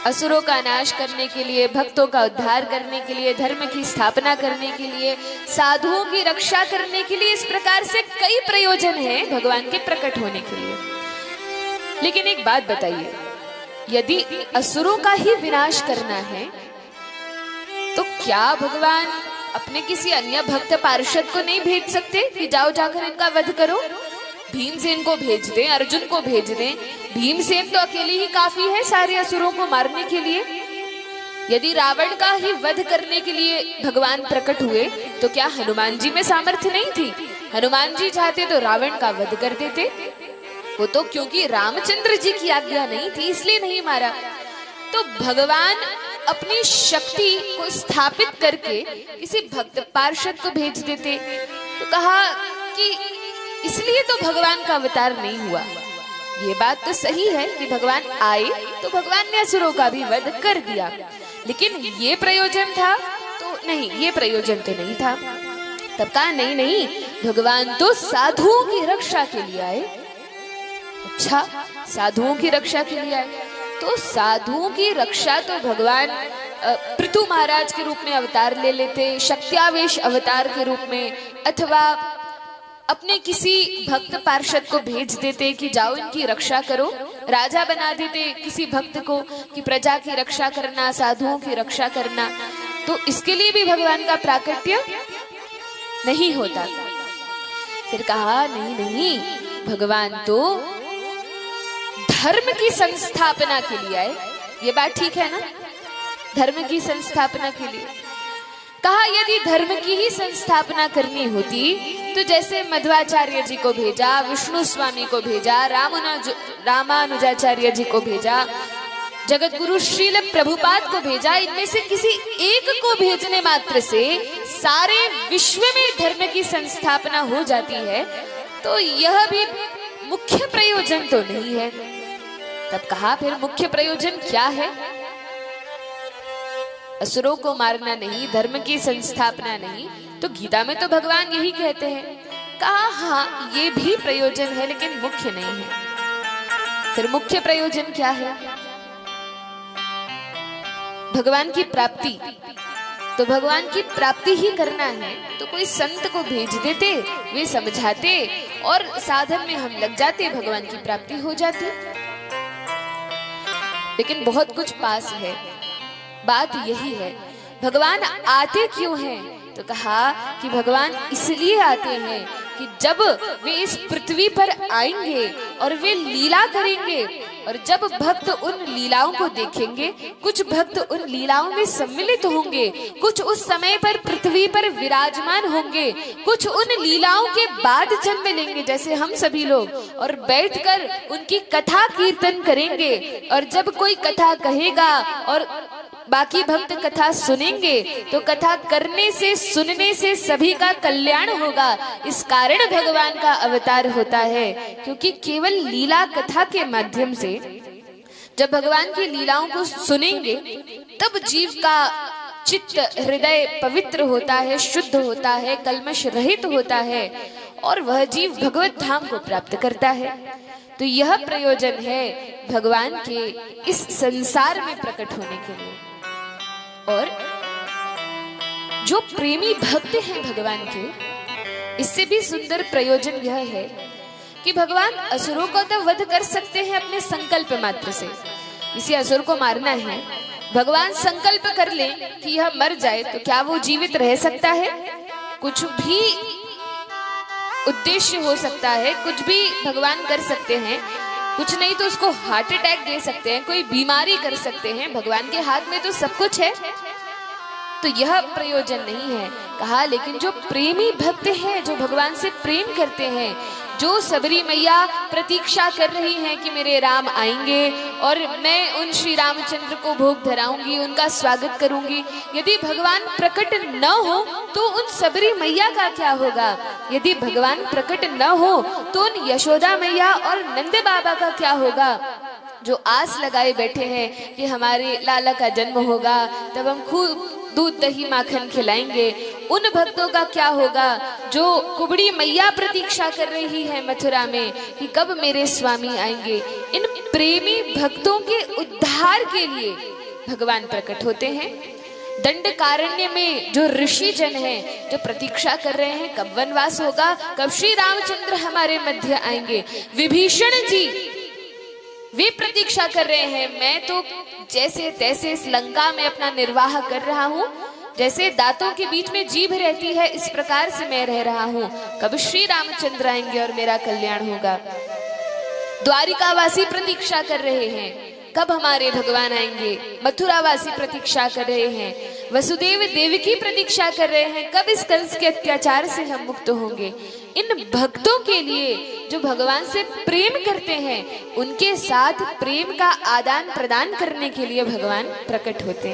असुरों का नाश करने के लिए, भक्तों का उद्धार करने के लिए, धर्म की स्थापना करने के लिए, साधुओं की रक्षा करने के लिए, इस प्रकार से कई प्रयोजन हैं भगवान के प्रकट होने के लिए। लेकिन एक बात बताइए, यदि असुरों का ही विनाश करना है तो क्या भगवान अपने किसी अन्य भक्त पार्षद को नहीं भेज सकते कि जाओ जाकर इनका वध करो? भीमसेन को भेज दें, अर्जुन को भेज दें। भीमसेन तो अकेले ही काफी है सारे असुरों को मारने के लिए। यदि रावण का ही वध करने के लिए भगवान प्रकट हुए तो क्या हनुमान जी में सामर्थ्य नहीं थी? हनुमान जी चाहते तो रावण का वध कर देते। वो तो क्योंकि रामचंद्र जी की आज्ञा नहीं थी इसलिए नहीं मारा। तो भगवान अपनी शक्ति को स्थापित करके किसी भक्त पार्षद को भेज देते। तो कहा कि इसलिए तो भगवान का अवतार नहीं हुआ। ये बात तो सही है कि भगवान आए तो भगवान ने असुरों का भी वध कर दिया, लेकिन ये प्रयोजन था तो नहीं, ये प्रयोजन तो नहीं था। तब कहा नहीं नहीं, भगवान तो साधुओं की रक्षा के लिए आए। अच्छा, साधुओं की रक्षा के लिए आए तो साधुओं की रक्षा तो भगवान पृथु महाराज के रूप में अवतार ले लेते, शक्त्यावेश अवतार के रूप में, अथवा अपने किसी भक्त पार्षद को भेज देते कि जाओ इनकी रक्षा करो। राजा बना देते किसी भक्त को कि प्रजा की रक्षा करना, साधुओं की रक्षा करना। तो इसके लिए भी भगवान का प्राकट्य नहीं होता। फिर कहा नहीं नहीं, भगवान तो धर्म की संस्थापना के लिए आए। ये बात ठीक है ना? धर्म की संस्थापना के लिए कहा। यदि धर्म की ही संस्थापना करनी होती तो जैसे मध्वाचार्य जी को भेजा, विष्णु स्वामी को भेजा, रामानुजाचार्य जी को भेजा, जगत गुरु श्रील प्रभुपाद को भेजा, इनमें से किसी एक को भेजने मात्र से सारे विश्व में धर्म की संस्थापना हो जाती है। तो यह भी मुख्य प्रयोजन तो नहीं है। तब कहा फिर मुख्य प्रयोजन क्या है? असुरों को मारना नहीं, धर्म की संस्थापना नहीं। तो गीता में तो भगवान यही कहते हैं। कहा हाँ, ये भी प्रयोजन है लेकिन मुख्य नहीं है। फिर मुख्य प्रयोजन क्या है? भगवान की प्राप्ति। तो भगवान की प्राप्ति ही करना है तो कोई संत को भेज देते, वे समझाते और साधन में हम लग जाते, भगवान की प्राप्ति हो जाती। लेकिन बहुत कुछ पास है। बात यही है, भगवान आते क्यों हैं? तो कहा कि भगवान इसलिए आते हैं कि जब वे इस पृथ्वी पर आएंगे और वे लीला करेंगे, और जब भक्त उन लीलाओं को देखेंगे, कुछ भक्त उन लीलाओं में सम्मिलित होंगे, कुछ उस समय पर पृथ्वी पर विराजमान होंगे, कुछ उन लीलाओं के बाद जन्म लेंगे जैसे हम सभी लोग, और बैठकर उनकी कथा कीर्तन करेंगे। और जब कोई कथा कहेगा और बाकी भक्त कथा सुनेंगे तो कथा करने से, सुनने से सभी का कल्याण होगा। इस कारण भगवान का अवतार होता है, क्योंकि केवल लीला कथा के माध्यम से जब भगवान की लीलाओं को सुनेंगे तब जीव का चित्त, हृदय पवित्र होता है, शुद्ध होता है, कल्मश रहित होता है और वह जीव भगवत धाम को प्राप्त करता है। तो यह प्रयोजन है भगवान के इस संसार में प्रकट होने के लिए। और जो प्रेमी भक्त हैं भगवान के, इससे भी सुंदर प्रयोजन यह है कि भगवान असुरों को तो वध कर सकते हैं अपने संकल्प मात्र से। किसी असुर को मारना है, भगवान संकल्प कर ले कि यह मर जाए तो क्या वो जीवित रह सकता है? कुछ भी उद्देश्य हो सकता है, कुछ भी भगवान कर सकते हैं। कुछ नहीं तो उसको हार्ट अटैक दे सकते हैं, कोई बीमारी कर सकते हैं। भगवान के हाथ में तो सब कुछ है। तो यह प्रयोजन नहीं है। कहा लेकिन जो प्रेमी भक्त हैं, जो भगवान से प्रेम करते हैं, जो सबरी मैया प्रतीक्षा कर रही हैं कि मेरे राम आएंगे और मैं उन श्री रामचंद्र को भोग धराऊंगी, उनका स्वागत करूंगी। यदि भगवान प्रकट न हो तो उन सबरी मैया का क्या होगा? यदि भगवान प्रकट न हो तो उन यशोदा मैया और नंद बाबा का क्या होगा, जो आस लगाए बैठे हैं कि हमारे लाला का जन्म होगा, तब हम खूब दूध दही माखन खिलाएंगे। उन भक्तों का क्या होगा जो कुबड़ी मैया प्रतीक्षा कर रही है मथुरा में कि कब मेरे स्वामी आएंगे। इन प्रेमी भक्तों के उद्धार के लिए भगवान प्रकट होते हैं। दंडकारण्य में जो ऋषि जन हैं जो प्रतीक्षा कर रहे हैं कब वनवास होगा, कब श्री रामचंद्र हमारे मध्य आएंगे। विभीषण जी वे प्रतीक्षा कर रहे हैं, मैं तो जैसे तैसे इस लंका में अपना निर्वाह कर रहा हूँ, जैसे दांतों के बीच में जीभ रहती है इस प्रकार से मैं रह रहा हूँ, कब श्री रामचंद्र आएंगे और मेरा कल्याण होगा। द्वारिकावासी प्रतीक्षा कर रहे हैं कब हमारे भगवान आएंगे। मथुरावासी प्रतीक्षा कर रहे हैं, वसुदेव देवकी प्रतीक्षा कर रहे हैं कब इस कंस के अत्याचार से हम मुक्त होंगे। इन भक्तों के लिए जो भगवान से प्रेम करते हैं उनके साथ प्रेम का आदान प्रदान करने के लिए भगवान प्रकट होते हैं।